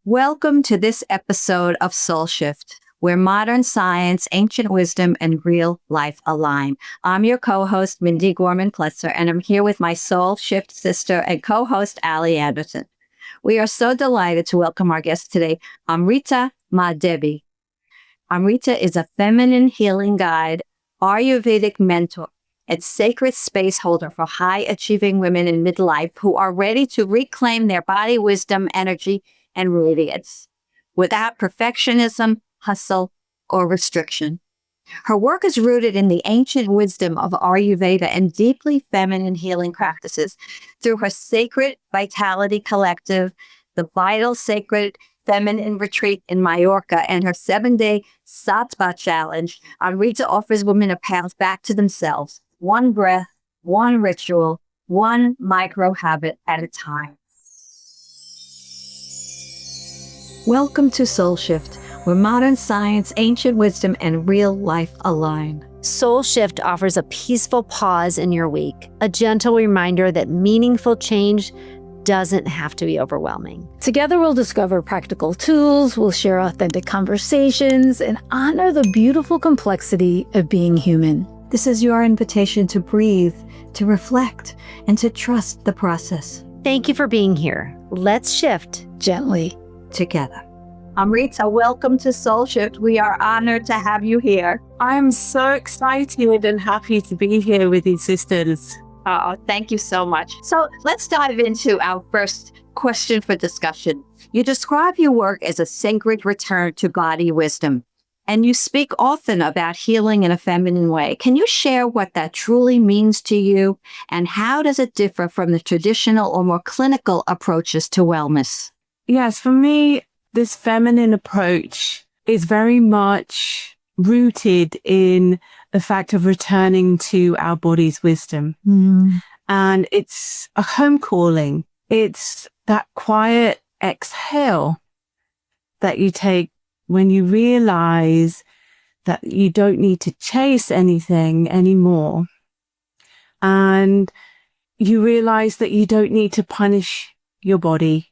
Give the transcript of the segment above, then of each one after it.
Welcome to this episode of Soul Shift, where modern science, ancient wisdom, and real life align. I'm your co-host, Mindy Gorman-Plutzer, and I'm here with my Soul Shift sister and co-host, Ali Anderson. We are so delighted to welcome our guest today, Amrita Ma Devi. Amrita is a feminine healing guide, Ayurvedic mentor, and sacred space holder for high-achieving women in midlife who are ready to reclaim their body wisdom, energy, and radiance without perfectionism, hustle, or restriction. Her work is rooted in the ancient wisdom of Ayurveda and deeply feminine healing practices through her Sacred Vitality Collective, the Vital Sacred Feminine Retreat in Mallorca, and her 7-day Sattva Challenge. Amrita offers women a path back to themselves, one breath, one ritual, one micro habit at a time. Welcome to Soul Shift, where modern science, ancient wisdom, and real life align. Soul Shift offers a peaceful pause in your week, a gentle reminder that meaningful change doesn't have to be overwhelming. Together, we'll discover practical tools, we'll share authentic conversations, and honor the beautiful complexity of being human. This is your invitation to breathe, to reflect, and to trust the process. Thank you for being here. Let's shift Gently. Together. Amrita, welcome to Soul Shift. We are honored to have you here. I'm so excited and happy to be here with you sisters. Oh, thank you so much. So let's dive into our first question for discussion. You describe your work as a sacred return to body wisdom, and you speak often about healing in a feminine way. Can you share what that truly means to you, and how does it differ from the traditional or more clinical approaches to wellness? Yes, for me, this feminine approach is very much rooted in the fact of returning to our body's wisdom. And it's a home calling. It's that quiet exhale that you take when you realize that you don't need to chase anything anymore. And you realize that you don't need to punish your body.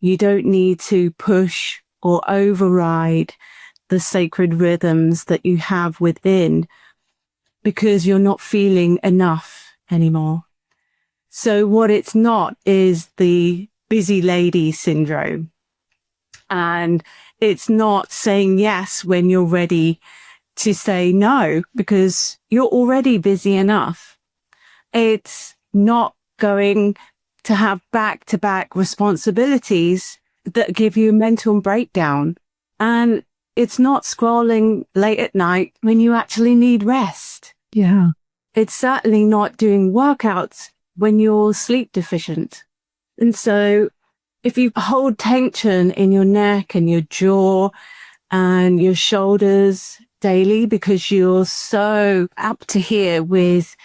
You don't need to push or override the sacred rhythms that you have within because you're not feeling enough anymore. So what it's not is the busy lady syndrome. And it's not saying yes when you're ready to say no because you're already busy enough. It's not going to have back-to-back responsibilities that give you a mental breakdown. And it's not scrolling late at night when you actually need rest. Yeah. It's certainly not doing workouts when you're sleep deficient. And so if you hold tension in your neck and your jaw and your shoulders daily because you're so up to here with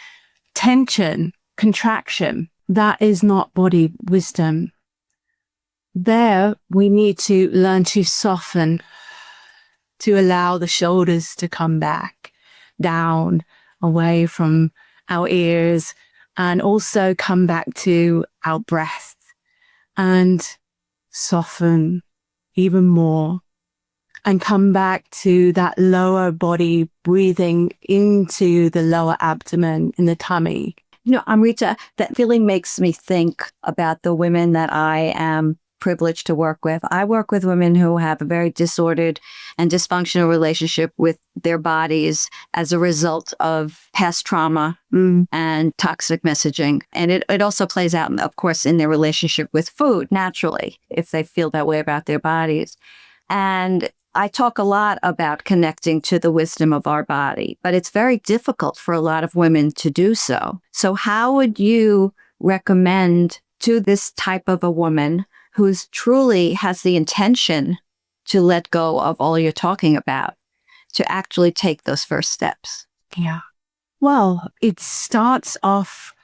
tension, contraction, that is not body wisdom. There, we need to learn to soften, to allow the shoulders to come back, down, away from our ears, and also come back to our breath and soften even more and come back to that lower body, breathing into the lower abdomen in the tummy. You know, Amrita, that feeling makes me think about the women that I am privileged to work with. I work with women who have a very disordered and dysfunctional relationship with their bodies as a result of past trauma and toxic messaging. And it also plays out, of course, in their relationship with food, naturally, if they feel that way about their bodies. And I talk a lot about connecting to the wisdom of our body, but it's very difficult for a lot of women to do so. So how would you recommend to this type of a woman who's truly has the intention to let go of all you're talking about, to actually take those first steps? Yeah. Well, it starts off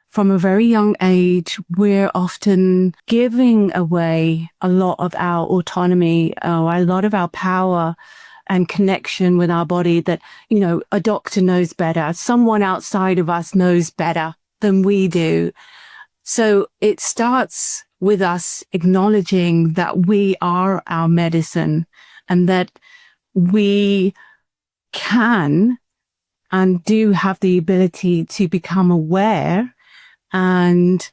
from a very young age. We're often giving away a lot of our autonomy, a lot of our power and connection with our body that, you know, a doctor knows better. Someone outside of us knows better than we do. So it starts with us acknowledging that we are our medicine and that we can and do have the ability to become aware. And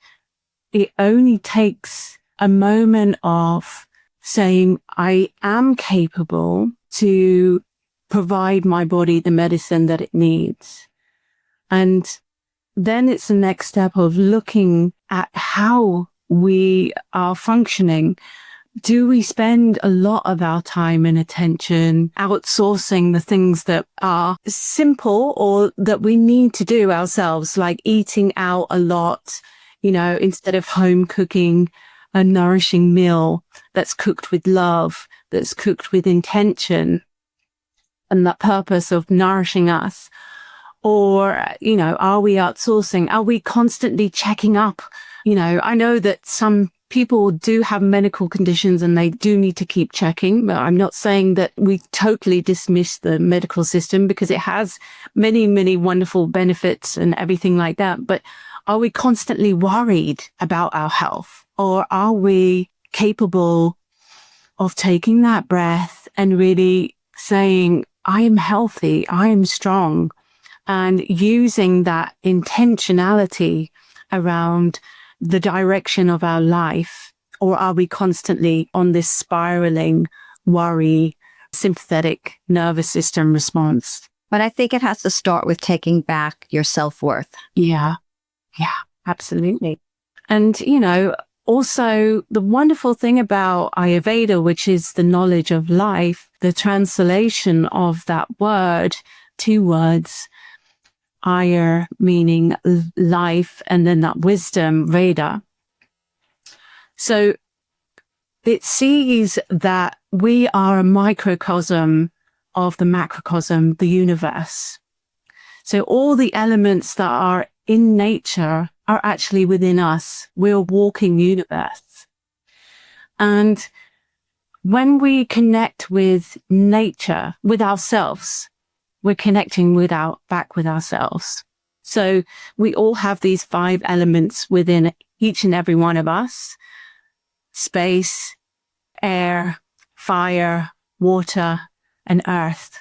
it only takes a moment of saying, I am capable to provide my body the medicine that it needs. And then it's the next step of looking at how we are functioning. Do we spend a lot of our time and attention outsourcing the things that are simple or that we need to do ourselves, like eating out a lot, instead of home cooking a nourishing meal that's cooked with love, that's cooked with intention and the purpose of nourishing us? Or, are we outsourcing? Are we constantly checking up? I know that some people do have medical conditions and they do need to keep checking, but I'm not saying that we totally dismiss the medical system, because it has many, many wonderful benefits and everything like that. But are we constantly worried about our health? Or are we capable of taking that breath and really saying, I am healthy, I am strong, and using that intentionality around the direction of our life? Or are we constantly on this spiraling worry, sympathetic nervous system response? But I think it has to start with taking back your self-worth. Yeah, absolutely. And, also the wonderful thing about Ayurveda, which is the knowledge of life, the translation of that word, 2 words, Ayur meaning life, and then that wisdom, Veda. So it sees that we are a microcosm of the macrocosm, the universe. So all the elements that are in nature are actually within us. We're a walking universe. And when we connect with nature, with ourselves, we're connecting back with ourselves. So we all have these 5 elements within each and every one of us: space, air, fire, water, and earth.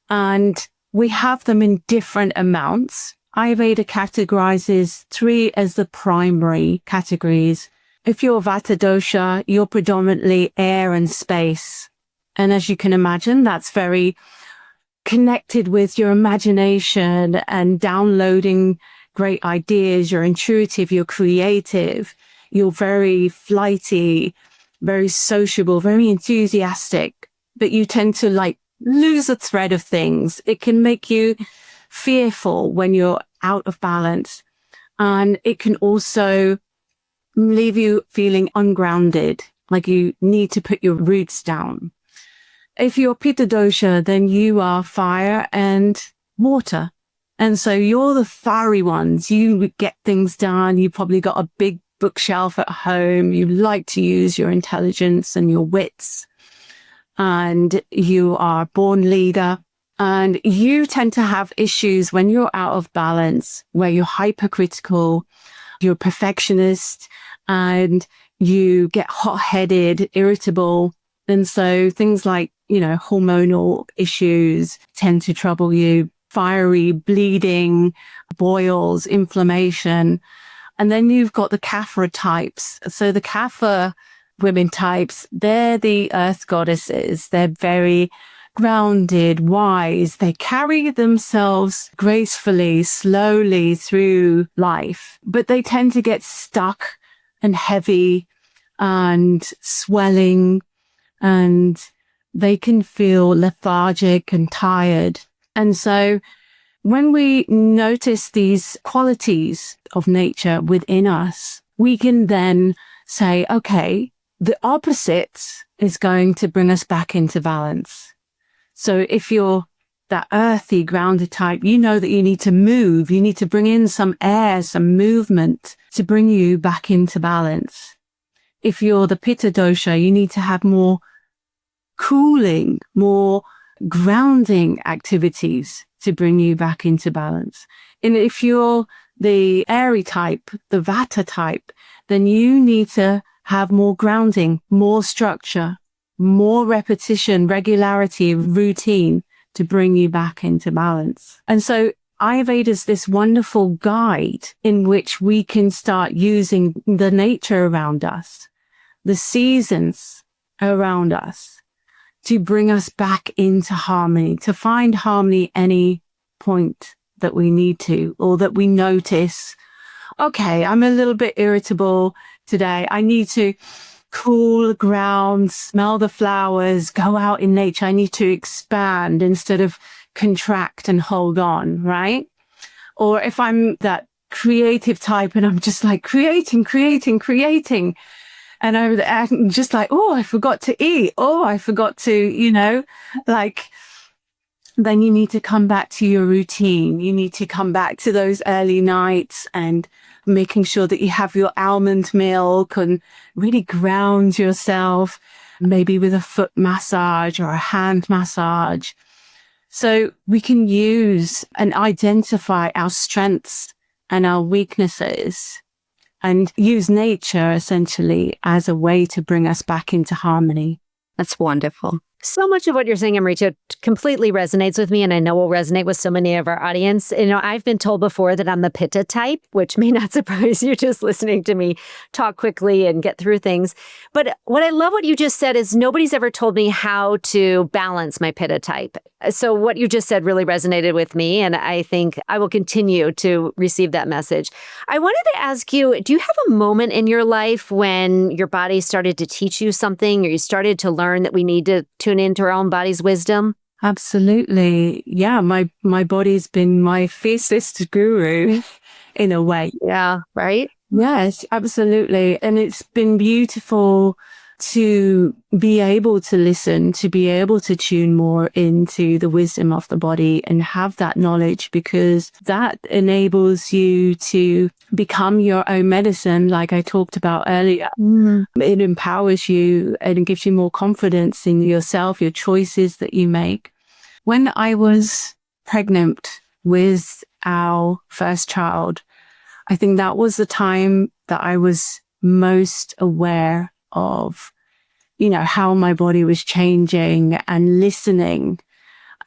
And we have them in different amounts. Ayurveda categorizes 3 as the primary categories. If you're Vata dosha, you're predominantly air and space. And as you can imagine, that's very connected with your imagination and downloading great ideas. You're intuitive, you're creative, you're very flighty, very sociable, very enthusiastic, but you tend to lose the thread of things. It can make you fearful when you're out of balance. And it can also leave you feeling ungrounded, like you need to put your roots down. If you're Pitta dosha, then you are fire and water. And so you're the fiery ones. You get things done. You probably got a big bookshelf at home. You like to use your intelligence and your wits. And you are born leader. And you tend to have issues when you're out of balance, where you're hypercritical, you're a perfectionist, and you get hot-headed, irritable. And so things like, hormonal issues tend to trouble you, fiery, bleeding, boils, inflammation. And then you've got the Kapha types. So the Kapha women types, they're the earth goddesses. They're very grounded, wise. They carry themselves gracefully, slowly through life, but they tend to get stuck and heavy and swelling, and they can feel lethargic and tired. And so when we notice these qualities of nature within us, we can then say, okay, the opposite is going to bring us back into balance. So if you're that earthy, grounded type, you know that you need to move. You need to bring in some air, some movement to bring you back into balance. If you're the Pitta dosha, you need to have more cooling, more grounding activities to bring you back into balance. And if you're the airy type, the vata type, then you need to have more grounding, more structure, more repetition, regularity, routine to bring you back into balance. And so Ayurveda is this wonderful guide in which we can start using the nature around us, the seasons around us, to bring us back into harmony, to find harmony any point that we need to, or that we notice, okay, I'm a little bit irritable today. I need to cool the ground, smell the flowers, go out in nature. I need to expand instead of contract and hold on, right? Or if I'm that creative type and I'm just like creating. And I'm just like, oh, I forgot to eat. Oh, I forgot to, then you need to come back to your routine. You need to come back to those early nights and making sure that you have your almond milk and really ground yourself, maybe with a foot massage or a hand massage. So we can use and identify our strengths and our weaknesses and use nature essentially as a way to bring us back into harmony. That's wonderful. So much of what you're saying, Amrita, completely resonates with me, and I know will resonate with so many of our audience. I've been told before that I'm the Pitta type, which may not surprise you just listening to me talk quickly and get through things. But what I love what you just said is nobody's ever told me how to balance my Pitta type. So what you just said really resonated with me, and I think I will continue to receive that message. I wanted to ask you, do you have a moment in your life when your body started to teach you something, or you started to learn that we need to tune into our own body's wisdom? Absolutely. Yeah, my body's been my fiercest guru in a way. Yeah, right? Yes, absolutely. And it's been beautiful to be able to listen, to be able to tune more into the wisdom of the body and have that knowledge, because that enables you to become your own medicine, like I talked about earlier. It empowers you and gives you more confidence in yourself, your choices that you make. When I was pregnant with our first child, I think that was the time that I was most aware of, how my body was changing and listening.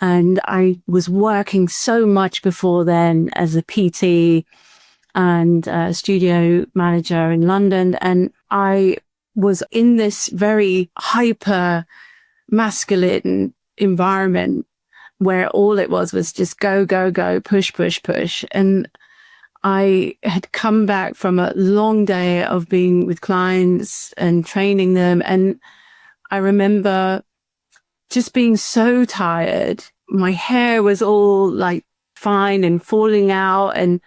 And I was working so much before then as a PT and a studio manager in London. And I was in this very hyper masculine environment where all it was just go, push. And I had come back from a long day of being with clients and training them. And I remember just being so tired. My hair was all like fine and falling out, and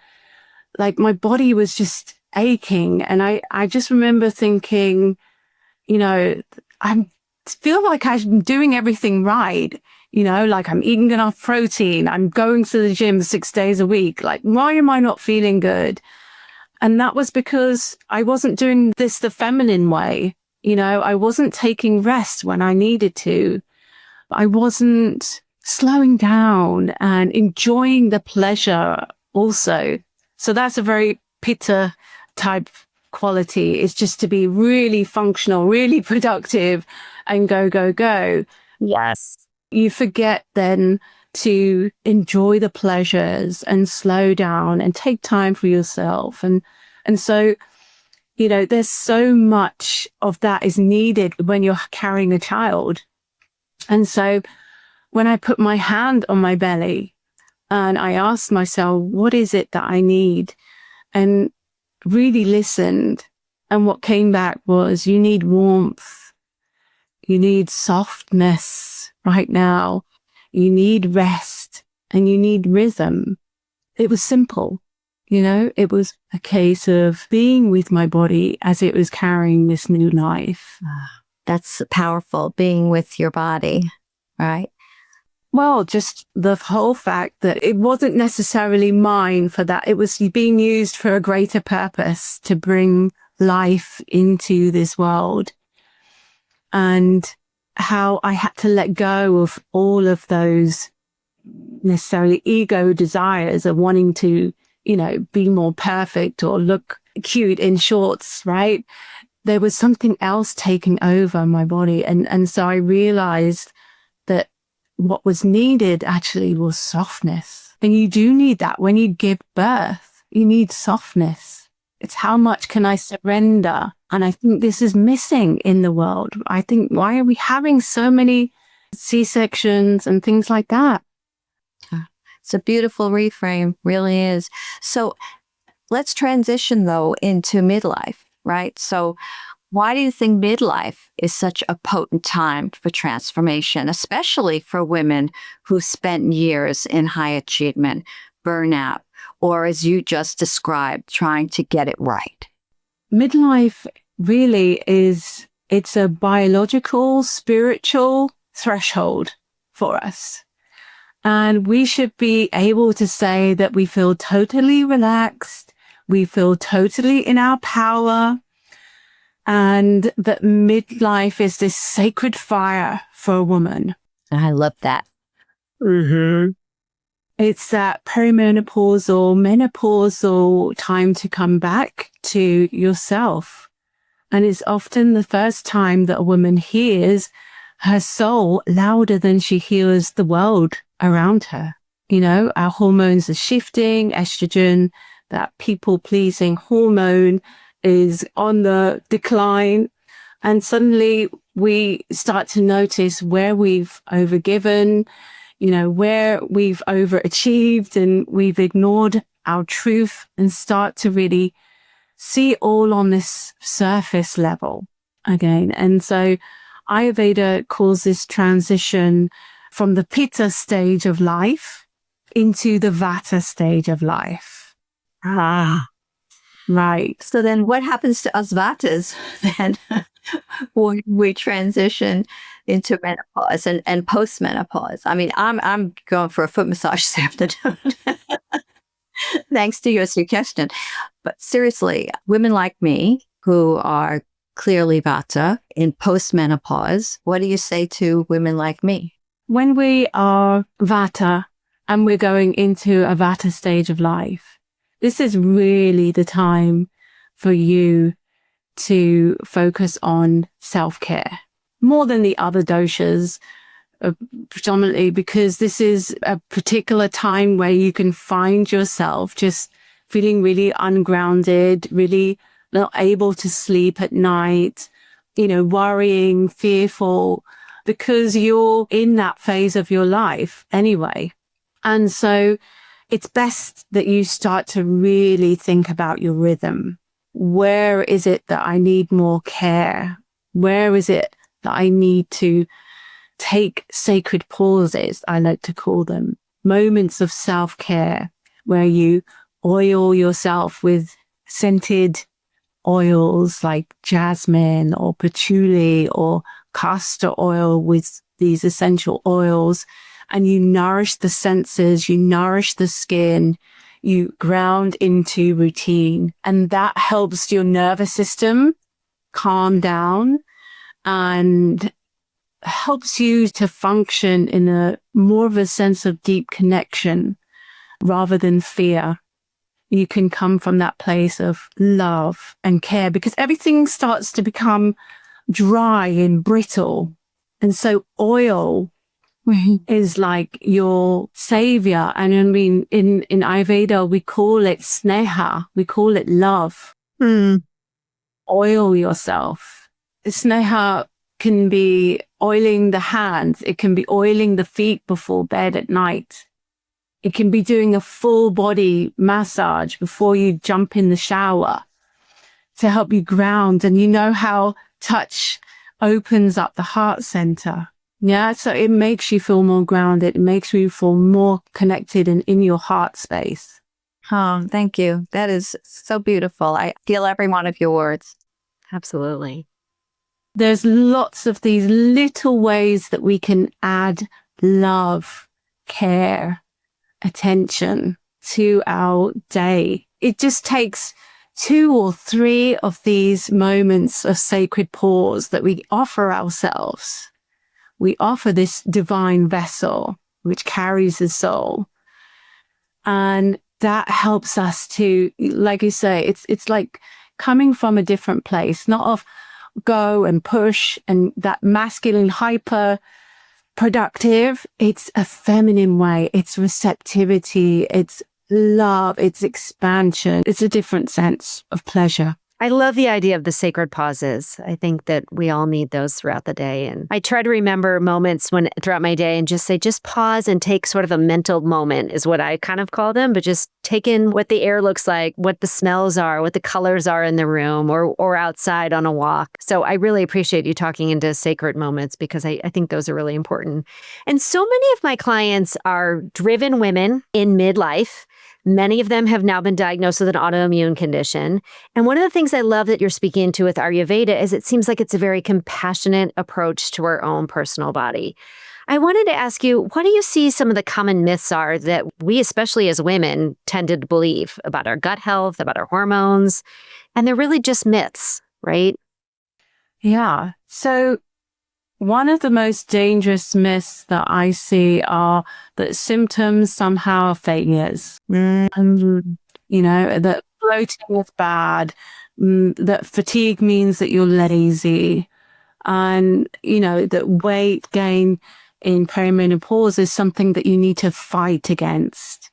like my body was just aching. And I just remember thinking, I feel like I'm doing everything right. Like I'm eating enough protein. I'm going to the gym 6 days a week. Like, why am I not feeling good? And that was because I wasn't doing this the feminine way. I wasn't taking rest when I needed to. I wasn't slowing down and enjoying the pleasure also. So that's a very Pitta type quality, is just to be really functional, really productive and go. Yes. You forget then to enjoy the pleasures and slow down and take time for yourself. And so, there's so much of that is needed when you're carrying a child. And so when I put my hand on my belly and I asked myself, what is it that I need? And really listened. And what came back was, you need warmth. You need softness right now. You need rest and you need rhythm. It was simple. It was a case of being with my body as it was carrying this new life. That's powerful, being with your body, right? Well, just the whole fact that it wasn't necessarily mine for that. It was being used for a greater purpose to bring life into this world. And how I had to let go of all of those necessarily ego desires of wanting to be more perfect or look cute in shorts, right? There was something else taking over my body. And so I realized that what was needed actually was softness. And you do need that when you give birth. You need softness. It's how much can I surrender? And I think this is missing in the world. I think, why are we having so many C-sections and things like that? It's a beautiful reframe, really is. So let's transition though into midlife, right? So why do you think midlife is such a potent time for transformation, especially for women who spent years in high achievement, burnout, or as you just described, trying to get it right? Midlife really it's a biological, spiritual threshold for us. And we should be able to say that we feel totally relaxed, we feel totally in our power, and that midlife is this sacred fire for a woman. I love that. Mm-hmm. It's that perimenopausal, menopausal time to come back to yourself. And it's often the first time that a woman hears her soul louder than she hears the world around her. Our hormones are shifting. Estrogen, that people-pleasing hormone, is on the decline. And suddenly we start to notice where we've overgiven, where we've overachieved and we've ignored our truth, and start to really see all on this surface level again. And so Ayurveda calls this transition from the Pitta stage of life into the Vata stage of life. Right. So then what happens to us Vatas then when we transition into menopause and post-menopause? I mean, I'm going for a foot massage this afternoon. Thanks to your suggestion. But seriously, women like me who are clearly Vata in post-menopause, what do you say to women like me? When we are Vata and we're going into a Vata stage of life, this is really the time for you to focus on self-care more than the other doshas, predominantly because this is a particular time where you can find yourself just feeling really ungrounded, really not able to sleep at night, worrying, fearful, because you're in that phase of your life anyway. And so it's best that you start to really think about your rhythm. Where is it that I need more care? Where is it that I need to take sacred pauses, I like to call them, moments of self-care, where you oil yourself with scented oils like jasmine or patchouli or castor oil with these essential oils, and you nourish the senses, you nourish the skin, you ground into routine, and that helps your nervous system calm down and helps you to function in a more of a sense of deep connection rather than fear. You can come from that place of love and care, because everything starts to become dry and brittle. And so oil is like your savior. And I mean, in Ayurveda, we call it sneha. We call it love. Oil yourself. Sneha can be oiling the hands. It can be oiling the feet before bed at night. It can be doing a full body massage before you jump in the shower to help you ground. And you know how touch opens up the heart center. Yeah. So it makes you feel more grounded. It makes you feel more connected and in your heart space. Oh, thank you. That is so beautiful. I feel every one of your words. Absolutely. There's lots of these little ways that we can add love, care, attention to our day. It just takes 2 or 3 of these moments of sacred pause that we offer ourselves. We offer this divine vessel which carries the soul. And that helps us to, like you say, it's like coming from a different place, not of go and push and that masculine hyper productive. It's a feminine way. It's receptivity. It's love. It's expansion. It's a different sense of pleasure. I love the idea of the sacred pauses. I think that we all need those throughout the day. And I try to remember moments throughout my day and just pause and take sort of a mental moment is what I kind of call them, but just take in what the air looks like, what the smells are, what the colors are in the room or outside on a walk. So I really appreciate you talking into sacred moments because I think those are really important. And so many of my clients are driven women in midlife. Many of them have now been diagnosed with an autoimmune condition. And one of the things I love that you're speaking to with Ayurveda is it seems like it's a very compassionate approach to our own personal body. I wanted to ask you, what do you see some of the common myths are that we, especially as women, tend to believe about our gut health, about our hormones? And they're really just myths, right? Yeah. So one of the most dangerous myths that I see are that symptoms somehow are failures. And, that bloating is bad, that fatigue means that you're lazy, and, that weight gain in perimenopause is something that you need to fight against,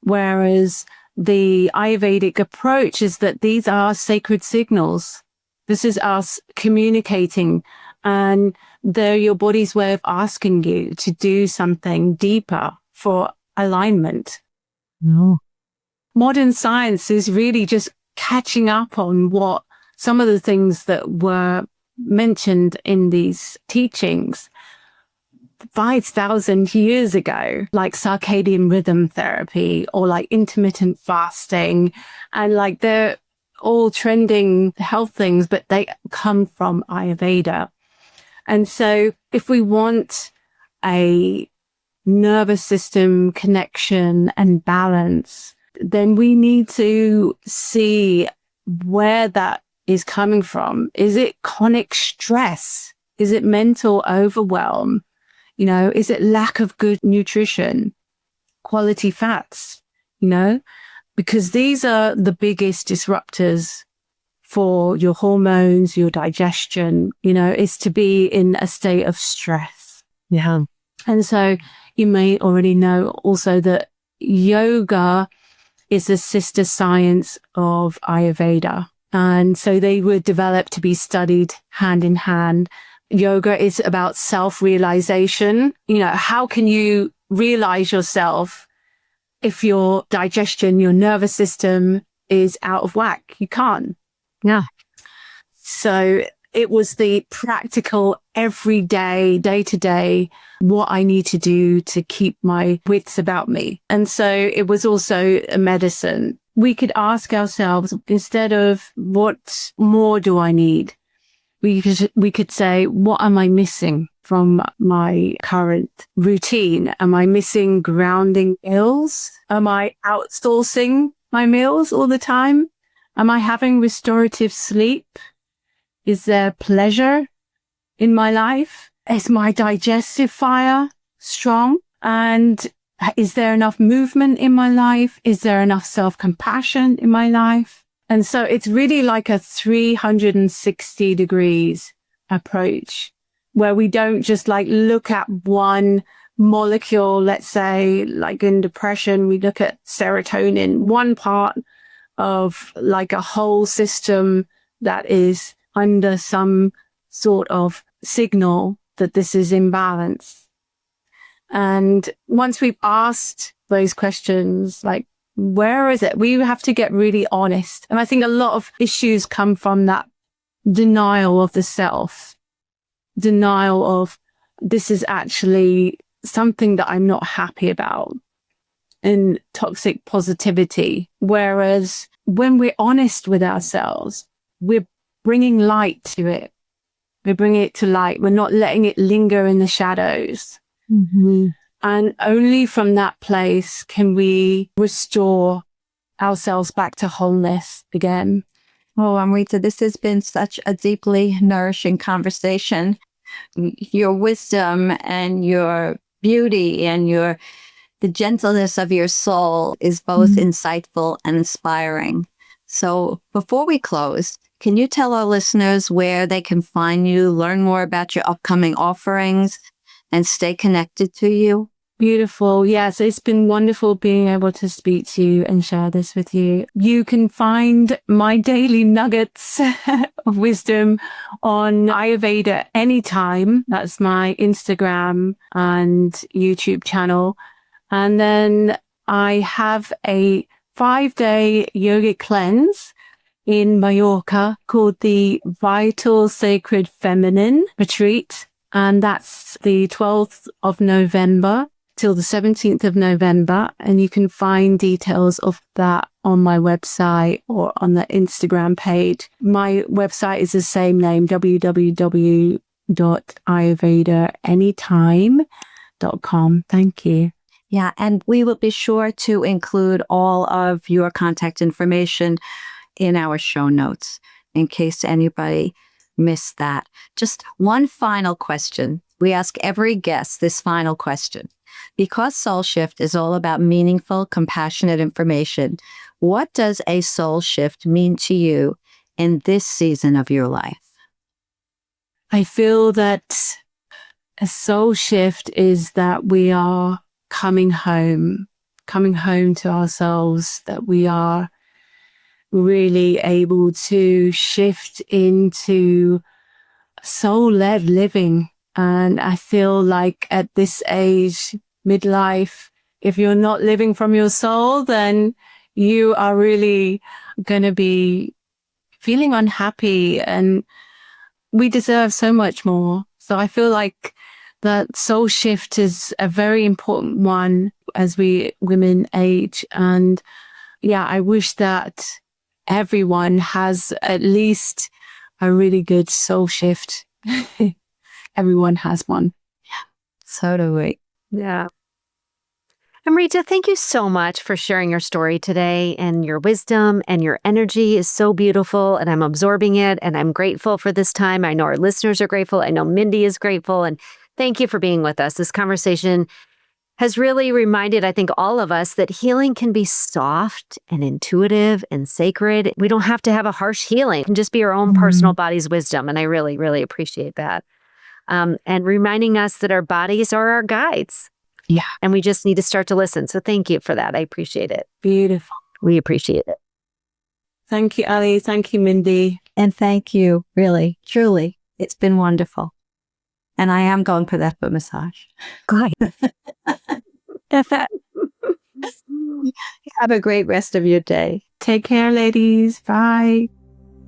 whereas the Ayurvedic approach is that these are sacred signals. This is us communicating, and they're your body's way of asking you to do something deeper for alignment. No. Modern science is really just catching up on what some of the things that were mentioned in these teachings 5,000 years ago, like circadian rhythm therapy or like intermittent fasting, and like they're all trending health things, but they come from Ayurveda. And so if we want a nervous system connection and balance, then we need to see where that is coming from. Is it chronic stress? Is it mental overwhelm? Is it lack of good nutrition, quality fats, because these are the biggest disruptors for your hormones, your digestion, is to be in a state of stress. Yeah. And so you may already know also that yoga is the sister science of Ayurveda. And so they were developed to be studied hand in hand. Yoga is about self-realization. How can you realize yourself if your digestion, your nervous system is out of whack? You can't. Yeah. So it was the practical, everyday, day-to-day, what I need to do to keep my wits about me. And so it was also a medicine. We could ask ourselves, instead of what more do I need? We could say, what am I missing from my current routine? Am I missing grounding meals? Am I outsourcing my meals all the time? Am I having restorative sleep? Is there pleasure in my life? Is my digestive fire strong? And is there enough movement in my life? Is there enough self-compassion in my life? And so it's really like a 360 degrees approach where we don't just like look at one molecule. Let's say like in depression, we look at serotonin, one part of like a whole system that is under some sort of signal that this is imbalance. And once we've asked those questions, like, where is it? We have to get really honest. And I think a lot of issues come from that denial of the self, denial of this is actually something that I'm not happy about, and toxic positivity. Whereas when we're honest with ourselves, we're bringing light to it. We're bringing it to light. We're not letting it linger in the shadows. Mm-hmm. And only from that place can we restore ourselves back to wholeness again. Oh, Amrita, this has been such a deeply nourishing conversation. Your wisdom and your beauty and your The gentleness of your soul is both insightful and inspiring. So before we close, can you tell our listeners where they can find you, learn more about your upcoming offerings, and stay connected to you? Beautiful. Yes, it's been wonderful being able to speak to you and share this with you. You can find my daily nuggets of wisdom on Ayurveda anytime. That's my Instagram and YouTube channel. And then I have a 5-day yogic cleanse in Mallorca called the Vital Sacred Feminine Retreat. And that's the 12th of November till the 17th of November. And you can find details of that on my website or on the Instagram page. My website is the same name, www.ayurvedaanytime.com. Thank you. Yeah, and we will be sure to include all of your contact information in our show notes in case anybody missed that. Just one final question. We ask every guest this final question. Because Soul Shift is all about meaningful, compassionate information, what does a soul shift mean to you in this season of your life? I feel that a soul shift is that we are coming home to ourselves, that we are really able to shift into soul-led living. And I feel like at this age, midlife, if you're not living from your soul, then you are really going to be feeling unhappy, and we deserve so much more. So I feel like that soul shift is a very important one as we women age. And yeah, I wish that everyone has at least a really good soul shift. Everyone has one. So do we. Yeah. Amrita, thank you so much for sharing your story today, and your wisdom and your energy is so beautiful, and I'm absorbing it, and I'm grateful for this time. I know our listeners are grateful. I know Mindy is grateful, and thank you for being with us. This conversation has really reminded, I think, all of us that healing can be soft and intuitive and sacred. We don't have to have a harsh healing. It can just be our own personal body's wisdom, and I really, really appreciate that. And reminding us that our bodies are our guides. Yeah. And we just need to start to listen. So thank you for that. I appreciate it. Beautiful. We appreciate it. Thank you, Ali. Thank you, Mindy. And thank you, really, truly. It's been wonderful. And I am going for that foot massage. Good. Have a great rest of your day. Take care, ladies. Bye.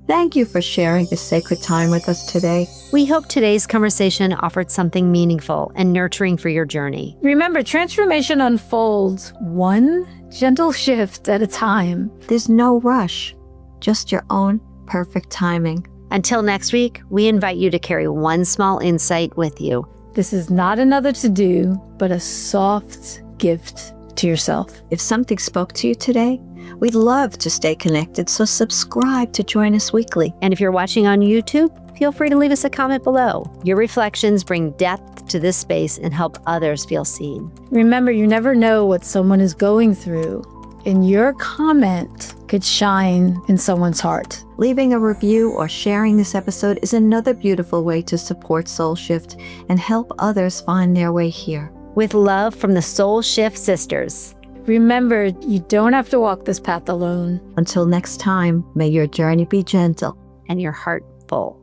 Thank you for sharing this sacred time with us today. We hope today's conversation offered something meaningful and nurturing for your journey. Remember, transformation unfolds one gentle shift at a time. There's no rush, just your own perfect timing. Until next week, we invite you to carry one small insight with you. This is not another to-do, but a soft gift to yourself. If something spoke to you today, we'd love to stay connected, so subscribe to join us weekly. And if you're watching on YouTube, feel free to leave us a comment below. Your reflections bring depth to this space and help others feel seen. Remember, you never know what someone is going through, and your comment could shine in someone's heart. Leaving a review or sharing this episode is another beautiful way to support Soul Shift and help others find their way here. With love from the Soul Shift Sisters. Remember, you don't have to walk this path alone. Until next time, may your journey be gentle And your heart full.